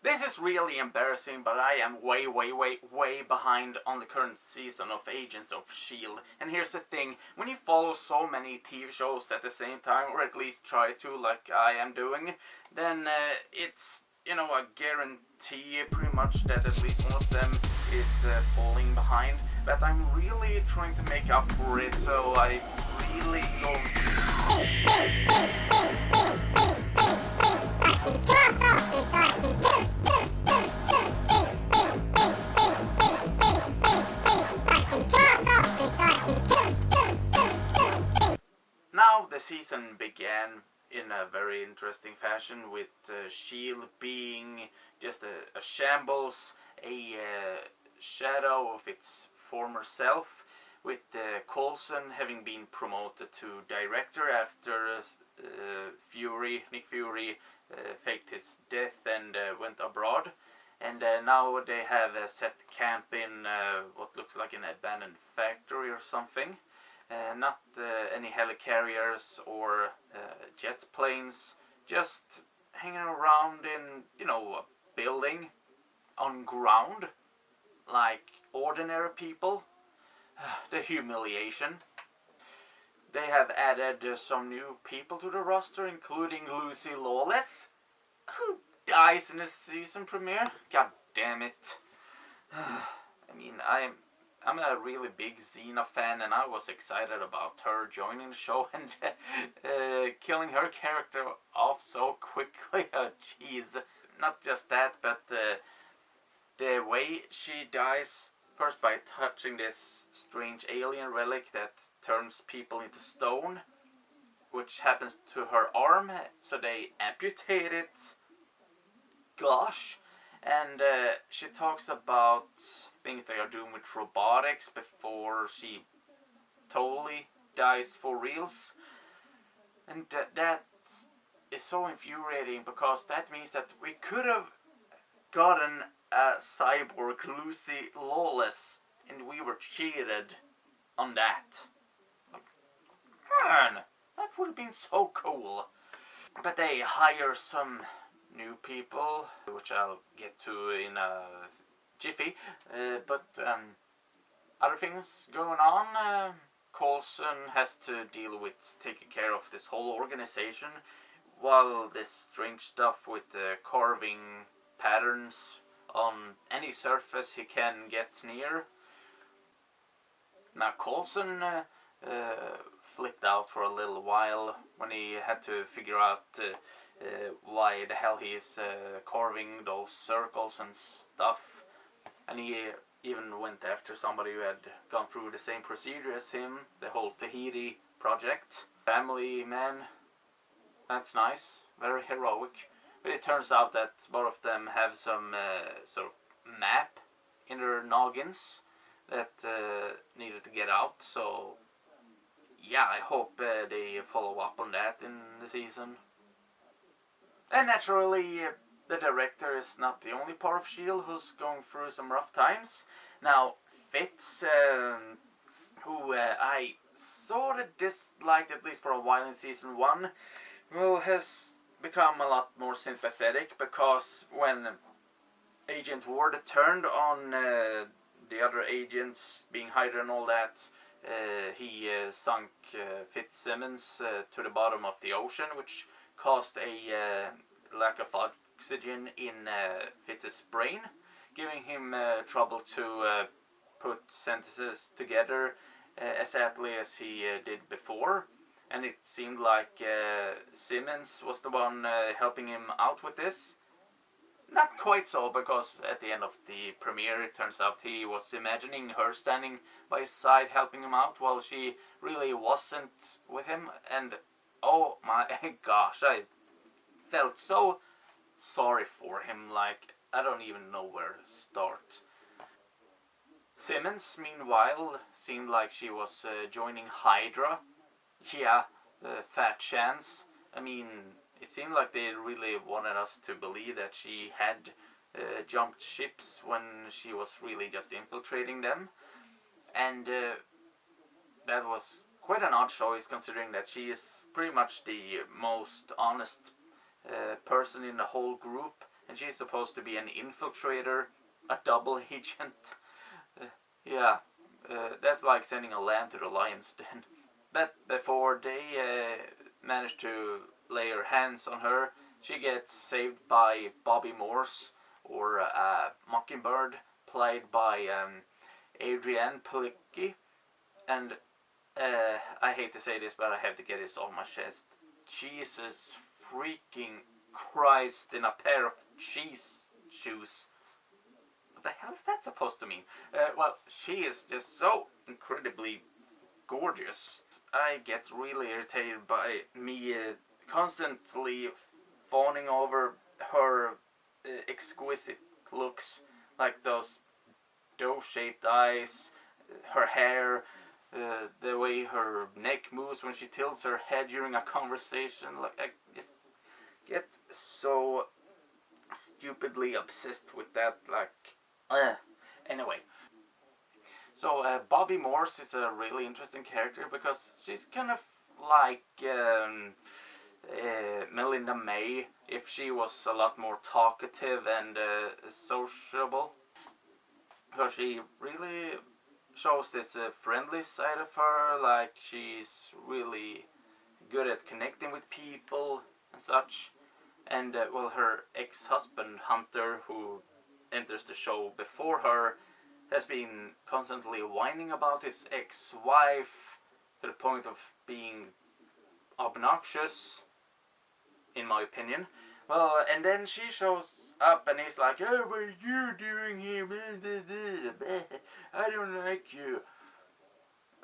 This is really embarrassing, but I am way behind on the current season of Agents of S.H.I.E.L.D. And here's the thing, when you follow so many TV shows at the same time, or at least try to, like I am doing, then it's, you know, a guarantee pretty much that at least one of them is falling behind. But I'm really trying to make up for it, so I really don't... Now the season began in a very interesting fashion, with S.H.I.E.L.D. being just a shambles, a shadow of its former self, with Coulson having been promoted to director after Nick Fury faked his death and went abroad. And now they have set camp in what looks like an abandoned factory or something. Not any helicarriers or jet planes, just hanging around in, you know, a building on ground like ordinary people. The humiliation. They have added some new people to the roster, including Lucy Lawless, who dies in the season premiere. God damn it. I mean, I'm a really big Xena fan, and I was excited about her joining the show, and killing her character off so quickly. Oh, jeez. Not just that, but the way she dies, first by touching this strange alien relic that turns people into stone, which happens to her arm, so they amputate it. Gosh. And she talks about things they are doing with robotics before she totally dies for reals. And that is so infuriating, because that means that we could have gotten a cyborg Lucy Lawless, and we were cheated on that. Man, that would have been so cool. But they hire some new people, which I'll get to in a jiffy, but other things going on. Coulson has to deal with taking care of this whole organization, while this strange stuff with carving patterns on any surface he can get near. Now Coulson flipped out for a little while when he had to figure out why the hell he is carving those circles and stuff, and he even went after somebody who had gone through the same procedure as him, the whole Tahiti project. Family man, that's nice, very heroic. But it turns out that both of them have some sort of map in their noggins that needed to get out, so yeah, I hope they follow up on that in the season. And naturally, the director is not the only part of S.H.I.E.L.D. who's going through some rough times. Now, Fitz, who I sort of disliked, at least for a while in season 1, well, has become a lot more sympathetic, because when Agent Ward turned on the other agents being hired and all that, he sunk Fitzsimmons to the bottom of the ocean, which caused a lack of oxygen in Fitz's brain, giving him trouble to put sentences together as aptly as he did before. And it seemed like Simmons was the one helping him out with this. Not quite so, because at the end of the premiere it turns out he was imagining her standing by his side helping him out, while she really wasn't with him. And oh my gosh, I felt so sorry for him, like I don't even know where to start. Simmons, meanwhile, seemed like she was joining Hydra. Yeah, fat chance. I mean, it seemed like they really wanted us to believe that she had jumped ships when she was really just infiltrating them. And that was quite an odd choice, considering that she is pretty much the most honest person in the whole group, and she's supposed to be an infiltrator, a double agent. Yeah, that's like sending a lamb to the lion's den. But before they manage to lay their hands on her, she gets saved by Bobby Morse, or Mockingbird, played by Adrienne Palicki. And I hate to say this, but I have to get this off my chest. Jesus freaking Christ in a pair of cheese shoes. What the hell is that supposed to mean? Well, she is just so incredibly gorgeous. I get really irritated by me constantly fawning over her exquisite looks, like those dough-shaped eyes, her hair, the way her neck moves when she tilts her head during a conversation. Like, I just get so stupidly obsessed with that, like, anyway. So Bobby Morse is a really interesting character because she's kind of like Melinda May if she was a lot more talkative and sociable. Because she really shows this friendly side of her, like she's really good at connecting with people and such. And well, her ex-husband Hunter, who enters the show before her, has been constantly whining about his ex-wife to the point of being obnoxious, in my opinion. Well, and then she shows up and he's like, "Oh, what are you doing here? I don't like you."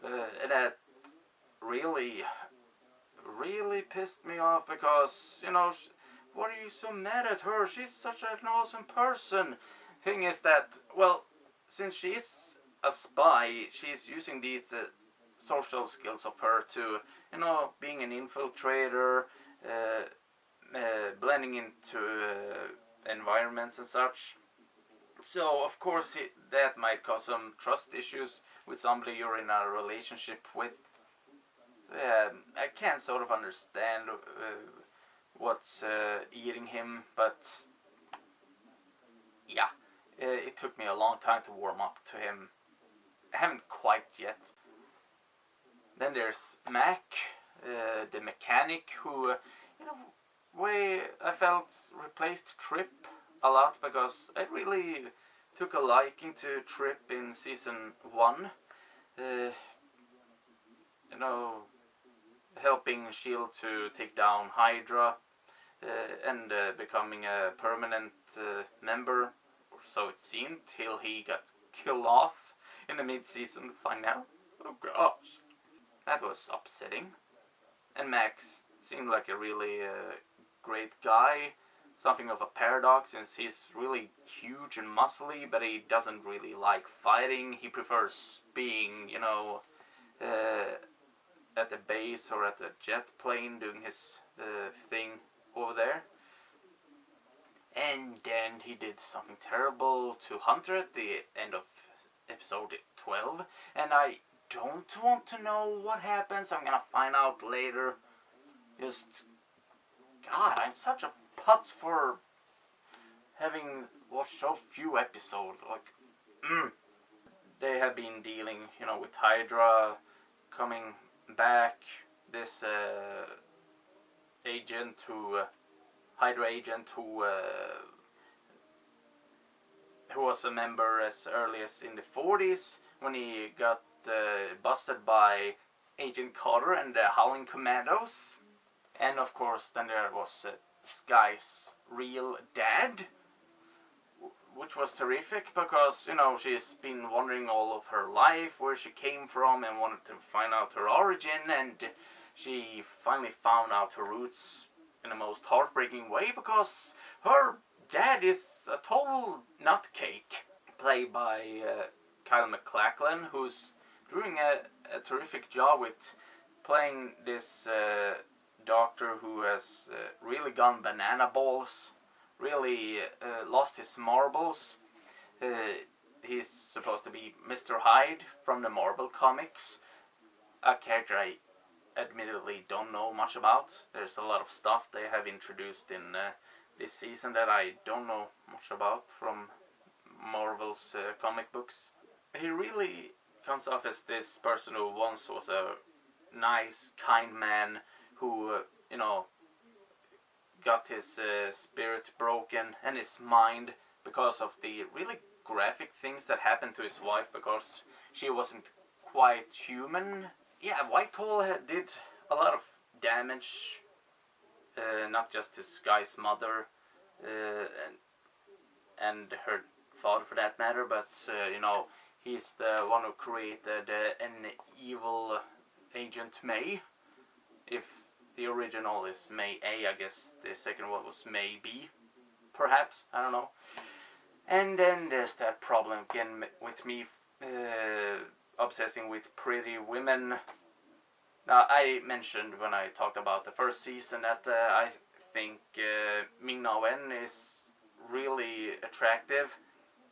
And that really pissed me off because, you know, what are you so mad at her? She's such an awesome person. Thing is that, well, since she's a spy, she's using these social skills of her to, you know, being an infiltrator, blending into environments and such. So, of course, that might cause some trust issues with somebody you're in a relationship with. I can sort of understand what's eating him, but yeah, it took me a long time to warm up to him. I haven't quite yet. Then there's Mac, the mechanic, who, in a way, I felt replaced Trip a lot because I really took a liking to Trip in season 1. You know, helping S.H.I.E.L.D. to take down Hydra and becoming a permanent member, or so it seemed, till he got killed off in the mid-season finale. Oh gosh, that was upsetting. And Max seemed like a really great guy, something of a paradox since he's really huge and muscly, but he doesn't really like fighting. He prefers being, you know, at the base or at the jet plane doing his thing over there. And then he did something terrible to Hunter at the end of episode 12, and I don't want to know what happens. I'm gonna find out later. Just, God, I'm such a putz for having watched so few episodes. Like, they have been dealing, you know, with Hydra coming back. This agent who, Hydra agent who was a member as early as in the 40s when he got busted by Agent Carter and the Howling Commandos. And of course then there was Sky's real dad, which was terrific because, you know, she's been wondering all of her life where she came from and wanted to find out her origin, and she finally found out her roots in the most heartbreaking way because her dad is a total nutcake, played by Kyle MacLachlan, who's doing a terrific job with playing this doctor who has really gone banana balls, really lost his marbles. He's supposed to be Mr. Hyde from the Marvel comics, a character I admittedly don't know much about. There's a lot of stuff they have introduced in this season that I don't know much about from Marvel's comic books. He really comes off as this person who once was a nice, kind man who, got his spirit broken and his mind because of the really graphic things that happened to his wife because she wasn't quite human. Yeah, Whitehall did a lot of damage, not just to Sky's mother and her father for that matter, but he's the one who created an evil Agent May. If the original is May A, I guess the second one was May B, perhaps, I don't know. And then there's that problem again with me obsessing with pretty women. Now, I mentioned when I talked about the first season that I think Ming-Na Wen is really attractive.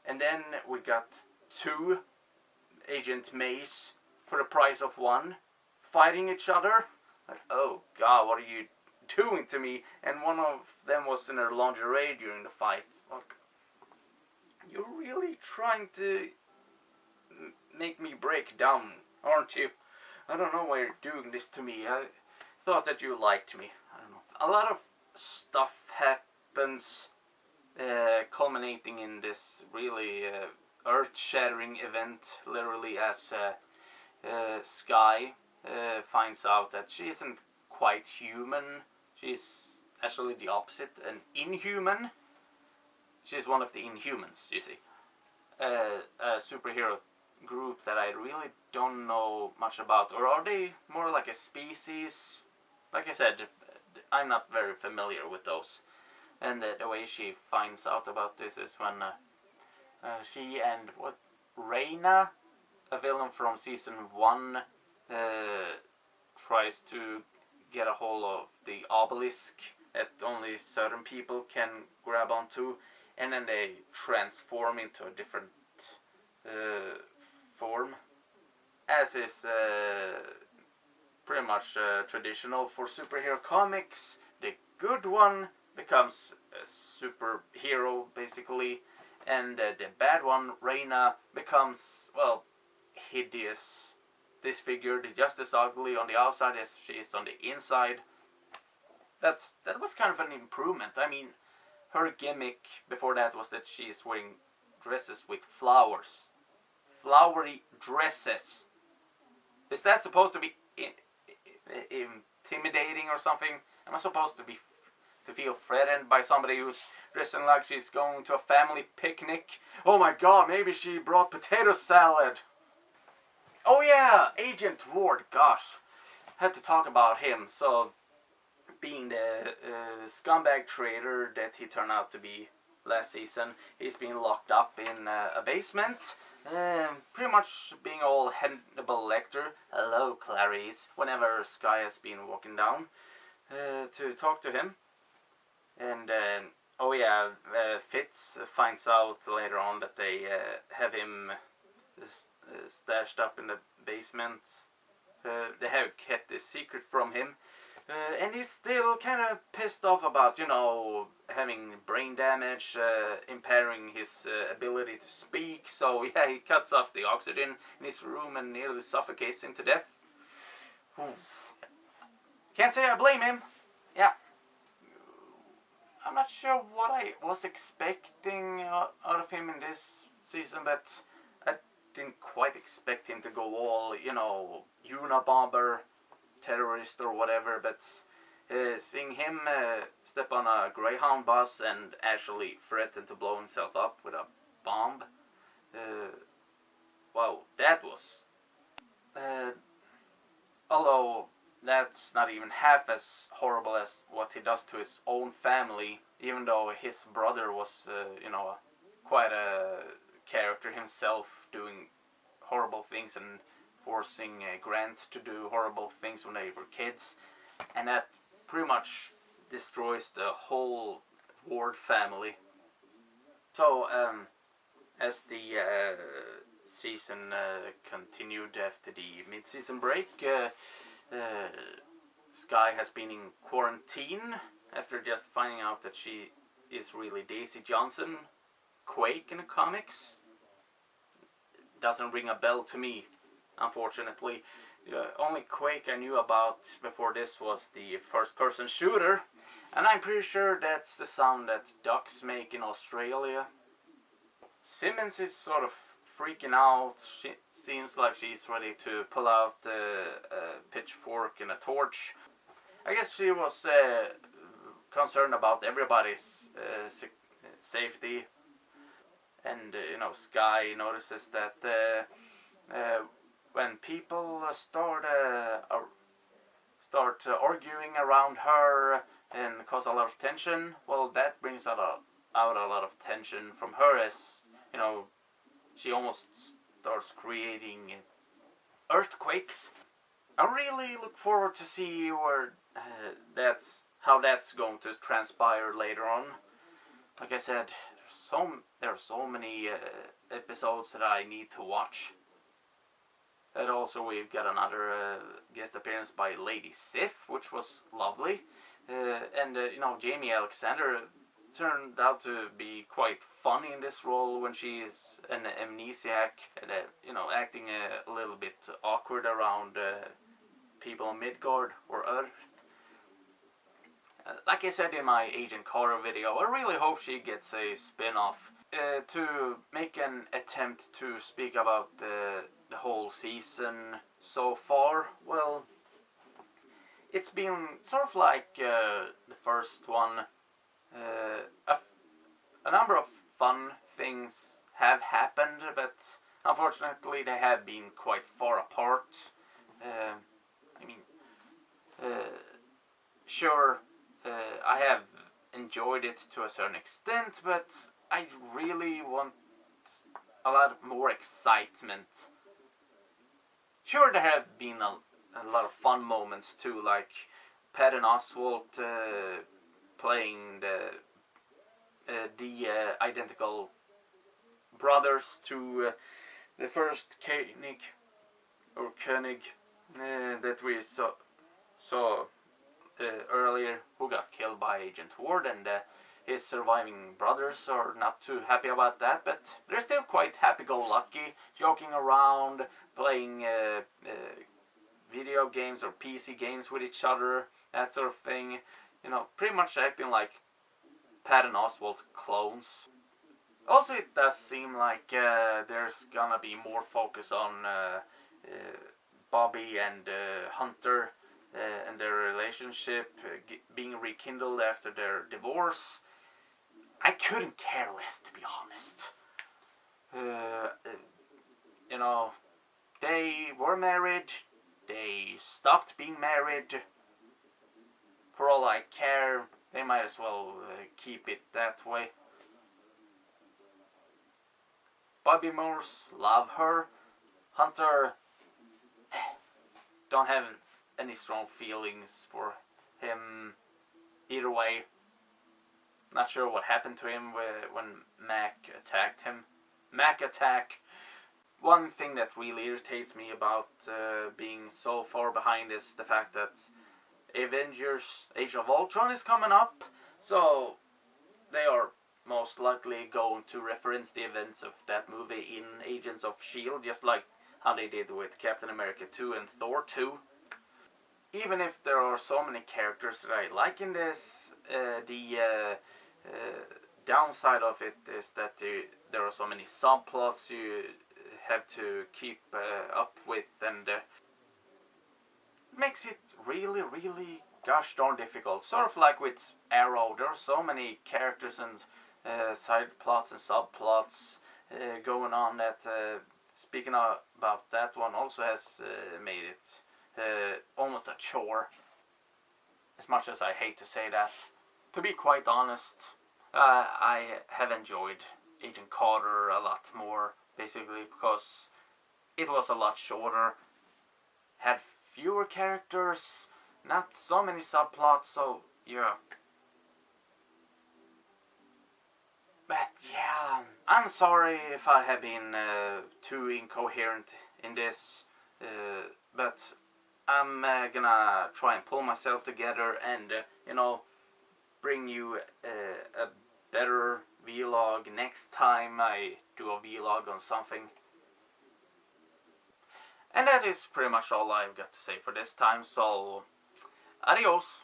And then we got 2 Agent Mays for the price of 1 fighting each other. Like, oh god, what are you doing to me? And one of them was in her lingerie during the fight. Like, you're really trying to make me break down, aren't you? I don't know why you're doing this to me. I thought that you liked me. I don't know. A lot of stuff happens, culminating in this really earth-shattering event, literally, as Sky finds out that she isn't quite human. She's actually the opposite, an inhuman. She's one of the Inhumans, you see. A superhero group that I really don't know much about. Or are they more like a species? Like I said, I'm not very familiar with those. And the way she finds out about this is when she and Reina, a villain from season 1, tries to get a hold of the obelisk that only certain people can grab onto, and then they transform into a different form, as is pretty much traditional for superhero comics. The good one becomes a superhero, basically, and the bad one, Reina, becomes, well, hideous, disfigured, just as ugly on the outside as she is on the inside. That was kind of an improvement. I mean, her gimmick before that was that she is wearing dresses with flowers. Flowery dresses. Is that supposed to be intimidating or something? Am I supposed to feel threatened by somebody who's dressing like she's going to a family picnic? Oh my god, maybe she brought potato salad. Oh yeah, Agent Ward, gosh. Had to talk about him. So, being the scumbag traitor that he turned out to be last season, he's been locked up in a basement. Pretty much being all Hannibal Lecter. Hello, Clarice. Whenever Sky has been walking down to talk to him. And, oh yeah, Fitz finds out later on that they have him stashed up in the basement. They have kept this secret from him. And he's still kind of pissed off about, having brain damage, impairing his ability to speak. So, yeah, he cuts off the oxygen in his room and nearly suffocates him to death. Can't say I blame him. Yeah. I'm not sure what I was expecting out of him in this season, but I didn't quite expect him to go all, Unabomber, terrorist or whatever, but seeing him step on a Greyhound bus and actually threaten to blow himself up with a bomb, wow, that was... although that's not even half as horrible as what he does to his own family, even though his brother was, quite a character himself, doing horrible things and forcing Grant to do horrible things when they were kids, and that pretty much destroys the whole Ward family. So, as the season continued after the mid-season break, Sky has been in quarantine after just finding out that she is really Daisy Johnson. Quake in the comics doesn't ring a bell to me, unfortunately. Only Quake I knew about before this was the first-person shooter, and I'm pretty sure that's the sound that ducks make in Australia. Simmons is sort of freaking out. She seems like she's ready to pull out a pitchfork and a torch. I guess she was concerned about everybody's safety. And Sky notices that when people start arguing around her and cause a lot of tension, well, that brings out a lot of tension from her, as she almost starts creating earthquakes. I really look forward to see where how that's going to transpire later on. Like I said, there are so many episodes that I need to watch. And also we've got another guest appearance by Lady Sif, which was lovely. And Jamie Alexander turned out to be quite funny in this role when she is an amnesiac and acting a little bit awkward around people in Midgard or Earth. Like I said in my Agent Carter video, I really hope she gets a spin-off to make an attempt to speak about the whole season so far. Well, it's been sort of like the first one. A number of fun things have happened, but unfortunately they have been quite far apart. Sure, I have enjoyed it to a certain extent, but I really want a lot more excitement. Sure, there have been a lot of fun moments too, like Patton Oswalt playing the identical brothers to the first Koenig that we saw earlier, who got killed by Agent Ward, and his surviving brothers are not too happy about that, but they're still quite happy-go-lucky, joking around, playing video games or PC games with each other, that sort of thing. Pretty much acting like Patton Oswalt clones. Also, it does seem like there's gonna be more focus on Bobby and Hunter and their relationship being rekindled after their divorce. I couldn't care less, to be honest. They were married, they stopped being married. For all I care, they might as well keep it that way. Bobby Morse, love her. Hunter, don't have any strong feelings for him either way. Not sure what happened to him when Mac attacked him. Mac attack. One thing that really irritates me about being so far behind is the fact that Avengers Age of Ultron is coming up, so they are most likely going to reference the events of that movie in Agents of S.H.I.E.L.D, just like how they did with Captain America 2 and Thor 2. Even if there are so many characters that I like in this, the downside of it is that there are so many subplots you have to keep up with, and makes it really, really gosh darn difficult. Sort of like with Arrow, there are so many characters and side plots and subplots going on that, speaking about that one, also has made it almost a chore. As much as I hate to say that. To be quite honest, I have enjoyed Agent Carter a lot more, basically because it was a lot shorter, had fewer characters, not so many subplots, so yeah. But yeah, I'm sorry if I have been too incoherent in this, but I'm gonna try and pull myself together and, bring you a better vlog next time I do a vlog on something. And that is pretty much all I've got to say for this time, so adios!